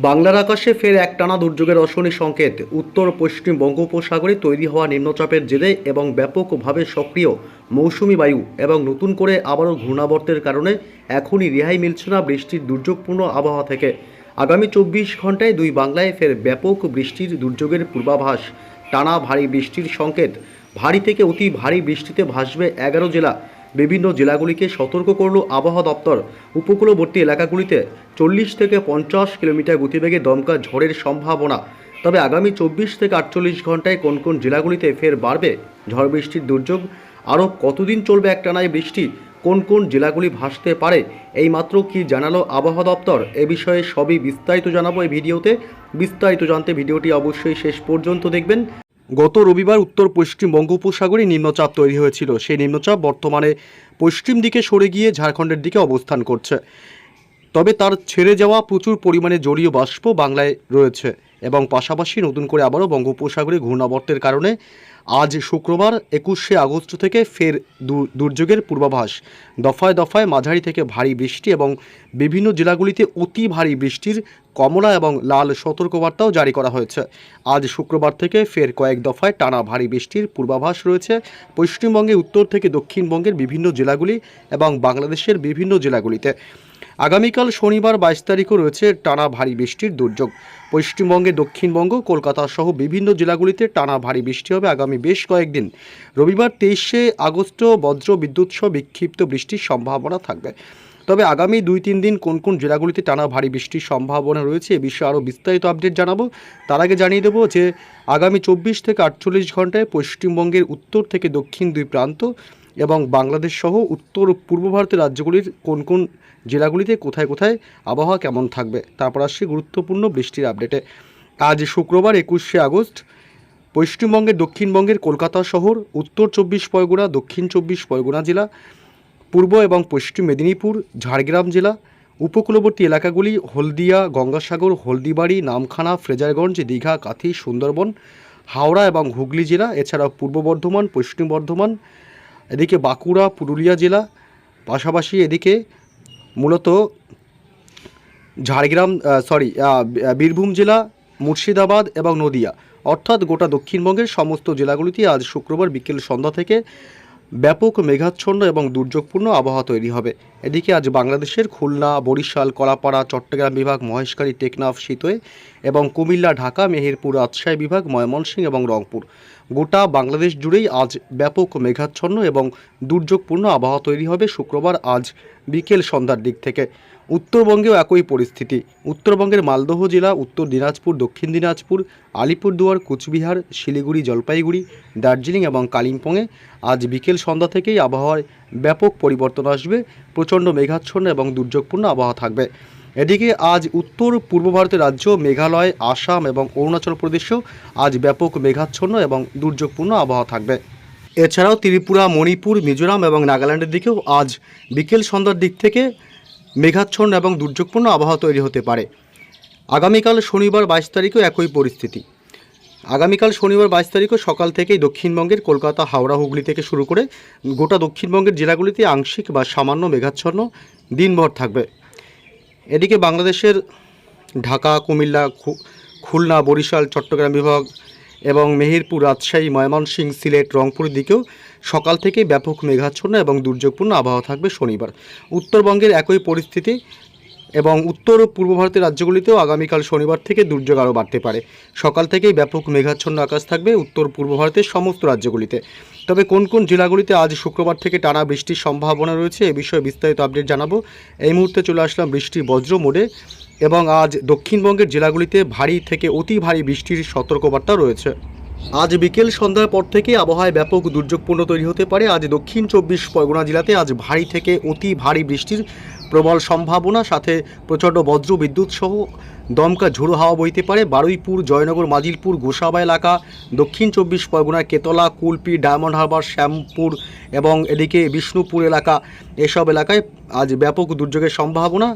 বাংলার আকাশে ফের একটানা দুর্যোগের অশনি সংকেত। উত্তর পশ্চিম বঙ্গোপসাগরে তৈরি হওয়া নিম্নচাপের জেরে এবং ব্যাপকভাবে সক্রিয় মৌসুমি বায়ু এবং নতুন করে আবারও ঘূর্ণাবর্তের কারণে এখনই রেহাই মিলছে না বৃষ্টির দুর্যোগপূর্ণ আবহাওয়া থেকে। আগামী 24 ঘন্টায় দুই বাংলায় ফের ব্যাপক বৃষ্টির দুর্যোগের পূর্বাভাস। টানা ভারী বৃষ্টির সংকেত। ভারী থেকে অতি ভারী বৃষ্টিতে ভাসবে 11 জেলা। বিভিন্ন জেলাগুলিকে সতর্ক করল আবহাওয়া দপ্তর। উপকূলবর্তী এলাকাগুলিতে 40 থেকে 50 কিলোমিটার গতিবেগে দমকা ঝড়ের সম্ভাবনা। তবে আগামী 24 থেকে 48 ঘন্টায় কোন কোন জেলাগুলিতে ফের বাড়বে ঝড় বৃষ্টির দুর্যোগ, আরও কতদিন চলবে একটানায় বৃষ্টি, কোন কোন জেলাগুলি ভাসতে পারে, এইমাত্র কি জানালো আবহাওয়া দপ্তর, এ বিষয়ে সবই বিস্তারিত জানাবো এই ভিডিওতে। বিস্তারিত জানতে ভিডিওটি অবশ্যই শেষ পর্যন্ত দেখবেন। গত রবিবার উত্তর পশ্চিম বঙ্গোপসাগরে নিম্নচাপ তৈরি হয়েছিল। সেই নিম্নচাপ বর্তমানে পশ্চিম দিকে সরে গিয়ে ঝাড়খণ্ডের দিকে অবস্থান করছে। তবে তার ছেড়ে যাওয়া প্রচুর পরিমাণে জলীয় বাষ্প বাংলায় রয়েছে এবং পাশাপাশি নতুন করে আবারও বঙ্গোপসাগরে ঘূর্ণাবর্তের কারণে আজ শুক্রবার 21শে আগস্ট থেকে ফের দুর্যোগের পূর্বাভাস। দফায় দফায় মাঝারি থেকে ভারী বৃষ্টি এবং বিভিন্ন জেলাগুলিতে অতি ভারী বৃষ্টির কমলা এবং লাল সতর্কবার্তাও জারি করা হয়েছে। আজ শুক্রবার থেকে ফের কয়েক দফায় টানা ভারী বৃষ্টির পূর্বাভাস রয়েছে পশ্চিমবঙ্গের উত্তর থেকে দক্ষিণবঙ্গের বিভিন্ন জেলাগুলি এবং বাংলাদেশের বিভিন্ন জেলাগুলিতে। আগামীকাল শনিবার 22 তারিখও রয়েছে টানা ভারী বৃষ্টির দুর্যোগ। পশ্চিমবঙ্গে দক্ষিণবঙ্গ কলকাতা সহ বিভিন্ন জেলাগুলিতে টানা ভারী বৃষ্টি হবে আগামী বেশ কয়েকদিন। রবিবার 23শে আগস্ট বজ্র বিদ্যুৎ সহ বিক্ষিপ্ত বৃষ্টির সম্ভাবনা থাকবে। তবে আগামী 2-3 দিন কোন কোন জেলাগুলিতে টানা ভারী বৃষ্টির সম্ভাবনা রয়েছে এ বিষয়ে আরও বিস্তারিত আপডেট জানাবো। তার আগে জানিয়ে দেবো যে আগামী 24 থেকে 48 ঘন্টায় পশ্চিমবঙ্গের উত্তর থেকে দক্ষিণ দুই প্রান্ত এবং বাংলাদেশ সহ উত্তর ও পূর্ব ভারতের রাজ্যগুলির কোন কোন জেলাগুলিতে কোথায় কোথায় আবহাওয়া কেমন থাকবে। তারপর আসছে গুরুত্বপূর্ণ বৃষ্টির আপডেটে। আজ শুক্রবার 21শে আগস্ট পশ্চিমবঙ্গের দক্ষিণবঙ্গের কলকাতা শহর, উত্তর 24 পরগনা, দক্ষিণ 24 পরগনা জেলা, পূর্ব এবং পশ্চিম মেদিনীপুর, ঝাড়গ্রাম জেলা, উপকূলবর্তী এলাকাগুলি হলদিয়া, গঙ্গাসাগর, হলদিবাড়ি, নামখানা, ফ্রেজারগঞ্জ, দীঘা, কাথি, সুন্দরবন, হাওড়া এবং হুগলি জেলা, এছাড়াও পূর্ব বর্ধমান, পশ্চিম বর্ধমান, এদিকে বাঁকুড়া, পুরুলিয়া জেলা, পাশাপাশি এদিকে মূলত বীরভূম জেলা, মুর্শিদাবাদ এবং নদিয়া, অর্থাৎ গোটা দক্ষিণবঙ্গের সমস্ত জেলাগুলিতে আজ শুক্রবার বিকেল সন্ধ্যা থেকে ব্যাপক মেঘাচ্ছন্ন এবং দুর্যোগপূর্ণ আবহাওয়া তৈরি হবে। এদিকে আজ বাংলাদেশের খুলনা, বরিশাল, কলাপাড়া, চট্টগ্রাম বিভাগ, মহেশখালী, টেকনাফ, সিতোয় এবং কুমিল্লা, ঢাকা, মেহেরপুর, রাজশাহী বিভাগ, ময়মনসিংহ এবং রংপুর, গোটা বাংলাদেশ জুড়েই আজ ব্যাপক মেঘাচ্ছন্ন এবং দুর্যোগপূর্ণ আবহাওয়া তৈরি হবে শুক্রবার আজ বিকেল সন্ধ্যার দিক থেকে। উত্তরবঙ্গেও একই পরিস্থিতি। উত্তরবঙ্গের মালদহ জেলা, উত্তর দিনাজপুর, দক্ষিণ দিনাজপুর, আলিপুরদুয়ার, কোচবিহার, শিলিগুড়ি, জলপাইগুড়ি, দার্জিলিং এবং কালিম্পংয়ে আজ বিকেল সন্ধ্যা থেকেই আবহাওয়ায় ব্যাপক পরিবর্তন আসবে। প্রচণ্ড মেঘাচ্ছন্ন এবং দুর্যোগপূর্ণ আবহাওয়া থাকবে। এদিকে আজ উত্তর পূর্ব ভারতের রাজ্য মেঘালয়, আসাম এবং অরুণাচল প্রদেশেও আজ ব্যাপক মেঘাচ্ছন্ন এবং দুর্যোগপূর্ণ আবহাওয়া থাকবে। এছাড়াও ত্রিপুরা, মণিপুর, মিজোরাম এবং নাগাল্যান্ডের দিকেও আজ বিকেল সন্ধ্যার দিক থেকে মেঘাচ্ছন্ন এবং দুর্যোগপূর্ণ আবহাওয়া তৈরি হতে পারে। আগামীকাল শনিবার 22 তারিখেও একই পরিস্থিতি। আগামীকাল শনিবার 22 তারিখও সকাল থেকেই দক্ষিণবঙ্গের কলকাতা, হাওড়া, হুগলি থেকে শুরু করে গোটা দক্ষিণবঙ্গের জেলাগুলিতে আংশিক বা সামান্য মেঘাচ্ছন্ন দিনভর থাকবে। এদিকে বাংলাদেশের ঢাকা, কুমিল্লা, খুলনা, বরিশাল, চট্টগ্রাম বিভাগ এবং মেহেরপুর, রাজশাহী, ময়মনসিংহ, সিলেট, রংপুরের দিকেও সকাল থেকেই ব্যাপক মেঘাচ্ছন্ন এবং দুর্যোগপূর্ণ আবহাওয়া থাকবে শনিবার। উত্তরবঙ্গের একই পরিস্থিতি এবং উত্তর ও পূর্ব ভারতের রাজ্যগুলিতেও আগামীকাল শনিবার থেকে দুর্যোগ আরও বাড়তে পারে। সকাল থেকেই ব্যাপক মেঘাচ্ছন্ন আকাশ থাকবে উত্তর পূর্ব ভারতের সমস্ত রাজ্যগুলিতে। তবে কোন কোন জেলাগুলিতে আজ শুক্রবার থেকে টানা বৃষ্টির সম্ভাবনা রয়েছে এ বিষয়ে বিস্তারিত আপডেট জানাবো। এই মুহূর্তে চলে আসলাম বৃষ্টির বজ্র মোডে এবং আজ দক্ষিণবঙ্গের জেলাগুলিতে ভারী থেকে অতি ভারী বৃষ্টির সতর্কবার্তা রয়েছে। আজ বিকেল সন্ধ্যার পর থেকে আবহাওয়ায় ব্যাপক দুর্যোগপূর্ণ তৈরি হতে পারে। আজ দক্ষিণ 24 পরগনা জেলাতে আজ ভারী থেকে অতি ভারী বৃষ্টির প্রবল সম্ভাবনা, সাথে প্রচণ্ড বজ্র বিদ্যুৎ সহ দমকা ঝোড়ো হাওয়া বইতে পারে। বারুইপুর, জয়নগর, মাজিলপুর, গোসাবা এলাকা, দক্ষিণ 24 পরগনার কেতলা, কুলপি, ডায়মন্ড হারবার, শ্যামপুর এবং এদিকে বিষ্ণুপুর এলাকা, এসব এলাকায় আজ ব্যাপক দুর্যোগের সম্ভাবনা।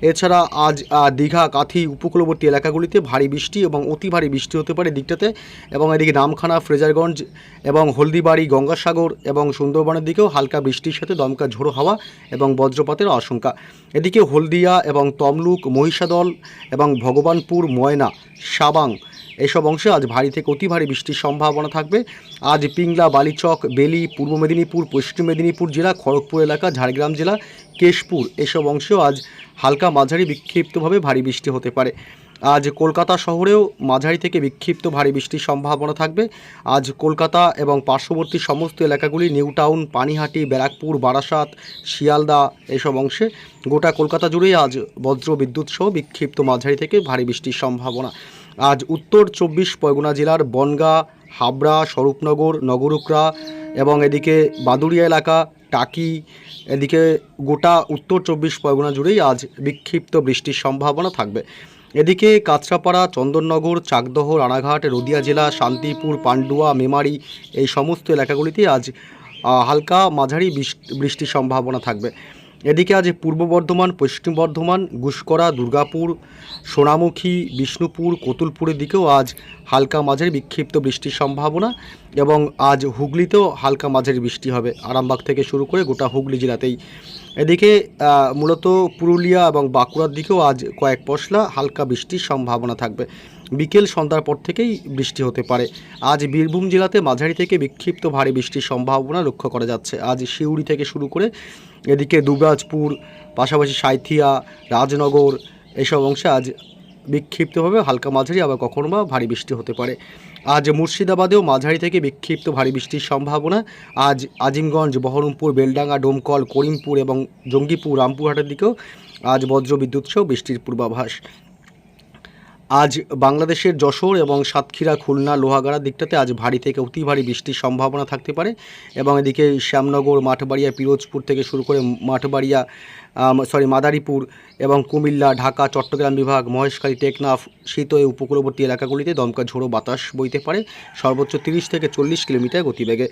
এছাড়া আজ দীঘা, কাথি, উপকূলবর্তী এলাকাগুলিতে ভারী বৃষ্টি এবং অতি ভারী বৃষ্টি হতে পারে দিকটাতে এবং এদিকে নামখানা, ফ্রেজারগঞ্জ এবং হলদিবাড়ি, গঙ্গাসাগর এবং সুন্দরবনের দিকেও হালকা বৃষ্টির সাথে দমকা ঝোড়ো হাওয়া এবং বজ্রপাতের আশঙ্কা। এদিকে হলদিয়া এবং তমলুক, মহিষাদল এবং ভগবানপুর, ময়না, সাবাং এসব অংশে আজ ভারী থেকে অতি ভারী বৃষ্টির সম্ভাবনা থাকবে। আজ পিংলা, বালিচক, বেলি, পূর্ব মেদিনীপুর, পশ্চিম মেদিনীপুর জেলা, খড়গপুর এলাকা, ঝাড়গ্রাম জেলা, কেশপুর এসব অংশেও আজ হালকা মাঝারি বিক্ষিপ্তভাবে ভারী বৃষ্টি হতে পারে। আজ কলকাতা শহরেও মাঝারি থেকে বিক্ষিপ্ত ভারী বৃষ্টির সম্ভাবনা থাকবে। আজ কলকাতা এবং পার্শ্ববর্তী সমস্ত এলাকাগুলি, নিউ টাউন, পানিহাটি, ব্যারাকপুর, বারাসাত, শিয়ালদা এসব অংশে গোটা কলকাতা জুড়েই আজ বজ্র বিদ্যুৎ সহ বিক্ষিপ্ত মাঝারি থেকে ভারী বৃষ্টির সম্ভাবনা। আজ উত্তর 24 পরগনা জেলার বনগাঁ, হাবড়া, স্বরূপনগর, নগরুকরা এবং এদিকে বাদুড়িয়া এলাকা, টাকি, এদিকে গোটা উত্তর 24 পরগনা জুড়েই আজ বিক্ষিপ্ত বৃষ্টির সম্ভাবনা থাকবে। এদিকে কাঁচরাপাড়া, চন্দননগর, চাকদহ, রানাঘাট, নদিয়া জেলা, শান্তিপুর, পান্ডুয়া, মেমারি এই সমস্ত এলাকাগুলিতে আজ হালকা মাঝারি বৃষ্টির সম্ভাবনা থাকবে। এদিকে আজ পূর্ব বর্ধমান, পশ্চিম বর্ধমান, গুসকরা, দুর্গাপুর, সোনামুখী, বিষ্ণুপুর, কতুলপুরের দিকেও আজ হালকা মাঝারি বিক্ষিপ্ত বৃষ্টির সম্ভাবনা এবং আজ হুগলিতেও হালকা মাঝারি বৃষ্টি হবে, আরামবাগ থেকে শুরু করে গোটা হুগলি জেলাতেই। এদিকে মূলত পুরুলিয়া এবং বাঁকুড়ার দিকেও আজ কয়েক পশলা হালকা বৃষ্টির সম্ভাবনা থাকবে। বিকেল সন্ধ্যার পর থেকেই বৃষ্টি হতে পারে। আজ বীরভূম জেলাতে মাঝারি থেকে বিক্ষিপ্ত ভারী বৃষ্টির সম্ভাবনা লক্ষ্য করা যাচ্ছে। আজ সিউড়ি থেকে শুরু করে এদিকে দুবরাজপুর, পাশাপাশি সাঁইথিয়া, রাজনগর এসব অংশে আজ বিক্ষিপ্তভাবে হালকা মাঝারি আবার কখনো বা ভারী বৃষ্টি হতে পারে। আজ মুর্শিদাবাদেও মাঝারি থেকে বিক্ষিপ্ত ভারী বৃষ্টির সম্ভাবনা। আজ আজিমগঞ্জ, বহরমপুর, বেলডাঙ্গা, ডোমকল, করিমপুর এবং জঙ্গিপুর, রামপুরহাটের দিকেও আজ বজ্র বিদ্যুৎ সহ বৃষ্টির পূর্বাভাস। আজ বাংলাদেশের যশোর এবং সাতক্ষীরা, খুলনা, লোহাগাড়ার দিকটাতে আজ ভারী থেকে অতি ভারী বৃষ্টির সম্ভাবনা থাকতে পারে এবং এদিকে শ্যামনগর, মাঠবাড়িয়া, পিরোজপুর থেকে শুরু করে মাদারীপুর এবং কুমিল্লা, ঢাকা, চট্টগ্রাম বিভাগ, মহেশখালী, টেকনাফ, শীতই উপকূলবর্তী এলাকাগুলিতে দমকা ঝোড়ো বাতাস বইতে পারে সর্বোচ্চ 30 থেকে 40 কিলোমিটার গতিবেগে।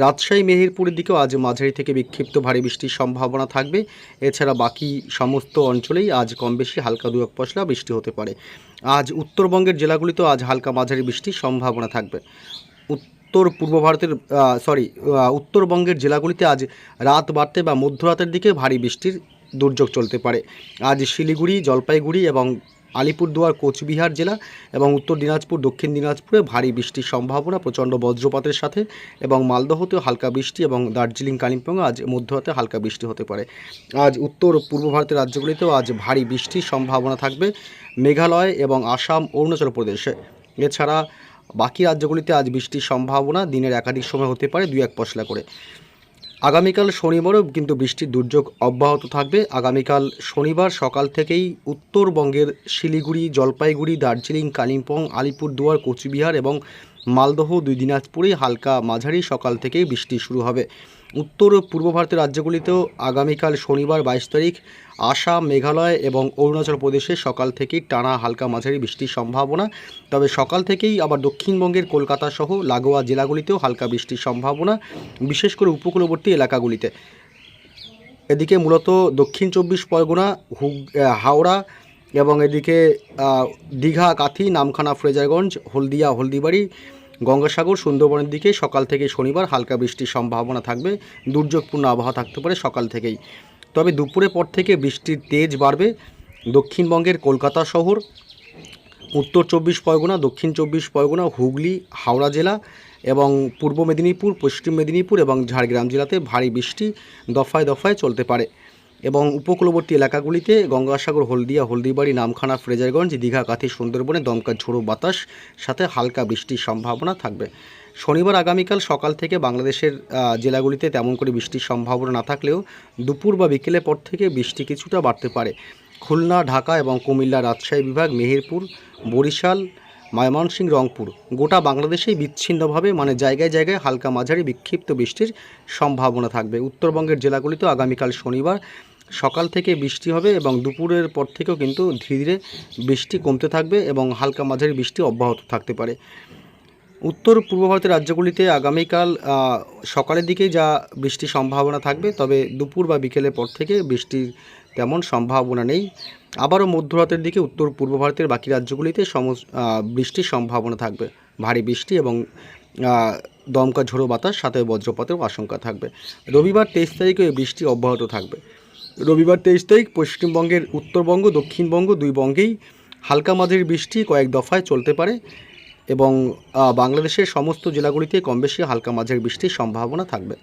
রাজশাহী, মেহেরপুরের দিকেও আজ মাঝারি থেকে বিক্ষিপ্ত ভারী বৃষ্টির সম্ভাবনা থাকবে। এছাড়া বাকি সমস্ত অঞ্চলেই আজ কম বেশি হালকা দু এক পশলা বৃষ্টি হতে পারে। আজ উত্তরবঙ্গের জেলাগুলিতেও আজ হালকা মাঝারি বৃষ্টির সম্ভাবনা থাকবে। উত্তরবঙ্গের জেলাগুলিতে আজ রাত বাড়তে বা মধ্যরাতের দিকে ভারী বৃষ্টির দুর্যোগ চলতে পারে। আজ শিলিগুড়ি, জলপাইগুড়ি এবং আলিপুরদুয়ার, কোচবিহার জেলা এবং উত্তর দিনাজপুর, দক্ষিণ দিনাজপুরে ভারী বৃষ্টির সম্ভাবনা প্রচণ্ড বজ্রপাতের সাথে এবং মালদহতেও হালকা বৃষ্টি এবং দার্জিলিং, কালিম্পংয়ে আজ মধ্যরাতে হালকা বৃষ্টি হতে পারে। আজ উত্তর পূর্ব ভারতের রাজ্যগুলিতেও আজ ভারী বৃষ্টির সম্ভাবনা থাকবে মেঘালয় এবং আসাম, অরুণাচল প্রদেশে। এছাড়া বাকি রাজ্যগুলিতে আজ বৃষ্টির সম্ভাবনা দিনের একাধিক সময় হতে পারে 2-1 পশলা করে। আগামীকাল শনিবারও কিন্তু বৃষ্টির দুর্যোগ অব্যাহত থাকবে। আগামীকাল শনিবার সকাল থেকেই উত্তরবঙ্গের শিলিগুড়ি, জলপাইগুড়ি, দার্জিলিং, কালিম্পং, আলিপুরদুয়ার, কোচবিহার এবং মালদহ, 2 দিনাজপুরে হালকা মাঝারি সকাল থেকেই বৃষ্টি শুরু হবে। উত্তর ও পূর্ব ভারতের রাজ্যগুলিতেও আগামীকাল শনিবার 22 তারিখ আসাম, মেঘালয় এবং অরুণাচল প্রদেশে সকাল থেকেই টানা হালকা মাঝারি বৃষ্টির সম্ভাবনা। তবে সকাল থেকেই আবার দক্ষিণবঙ্গের কলকাতা সহ লাগোয়া জেলাগুলিতেও হালকা বৃষ্টির সম্ভাবনা, বিশেষ করে উপকূলবর্তী এলাকাগুলিতে। এদিকে মূলত দক্ষিণ 24 পরগনা, হাওড়া এবং এদিকে দীঘা, কাথি, নামখানা, ফ্রেজারগঞ্জ, হলদিয়া, হলদিবাড়ি, গঙ্গাসাগর, সুন্দরবনের দিকে সকাল থেকে শনিবার হালকা বৃষ্টির সম্ভাবনা থাকবে। দুর্যোগপূর্ণ আবহাওয়া থাকতে পারে সকাল থেকেই। তবে দুপুরের পর থেকে বৃষ্টির তেজ বাড়বে দক্ষিণবঙ্গের কলকাতা শহর, উত্তর 24 পরগনা, দক্ষিণ 24 পরগনা, হুগলি, হাওড়া জেলা এবং পূর্ব মেদিনীপুর, পশ্চিম মেদিনীপুর এবং ঝাড়গ্রাম জেলাতে ভারী বৃষ্টি দফায় দফায় চলতে পারে এবং উপকূলবর্তী এলাকাগুলিতে গঙ্গাসাগর, হলদিয়া, হলদিবাড়ি, নামখানা, ফ্রেজারগঞ্জ, দীঘা, কাথি, সুন্দরবনে দমকা ঝোড়ো বাতাস সাথে হালকা বৃষ্টির সম্ভাবনা থাকবে। শনিবার আগামীকাল সকাল থেকে বাংলাদেশের জেলাগুলিতে তেমন করে বৃষ্টির সম্ভাবনা না থাকলেও দুপুর বা বিকেলের পর থেকে বৃষ্টি কিছুটা বাড়তে পারে। খুলনা, ঢাকা এবং কুমিল্লা, রাজশাহী বিভাগ, মেহেরপুর, বরিশাল, ময়মনসিংহ, রংপুর গোটা বাংলাদেশেই বিচ্ছিন্নভাবে জায়গায় জায়গায় হালকা মাঝারি বিক্ষিপ্ত বৃষ্টির সম্ভাবনা থাকবে। উত্তরবঙ্গের জেলাগুলিতেও আগামীকাল শনিবার সকাল থেকে বৃষ্টি হবে এবং দুপুরের পর থেকেও কিন্তু ধীরে ধীরে বৃষ্টি কমতে থাকবে এবং হালকা মাঝারি বৃষ্টি অব্যাহত থাকতে পারে। উত্তর পূর্ব ভারতের রাজ্যগুলিতে আগামীকাল সকালের দিকেই যা বৃষ্টির সম্ভাবনা থাকবে, তবে দুপুর বা বিকেলের পর থেকে বৃষ্টির তেমন সম্ভাবনা নেই। আবারও মধ্যরাতের দিকে উত্তর পূর্ব ভারতের বাকি রাজ্যগুলিতে বৃষ্টির সম্ভাবনা থাকবে, ভারী বৃষ্টি এবং দমকা ঝোড়ো বাতাস সাথে বজ্রপাতের আশঙ্কা থাকবে। রবিবার 23 তারিখে বৃষ্টি অব্যাহত থাকবে। রবিবার 23 তারিখ পশ্চিমবঙ্গের উত্তরবঙ্গ দক্ষিণবঙ্গ দুই বঙ্গেই হালকা মাঝারি বৃষ্টি কয়েক দফায় চলতে পারে এবং বাংলাদেশের সমস্ত জেলাগুলিতে কমবেশি হালকা মাঝারি বৃষ্টির সম্ভাবনা থাকবে।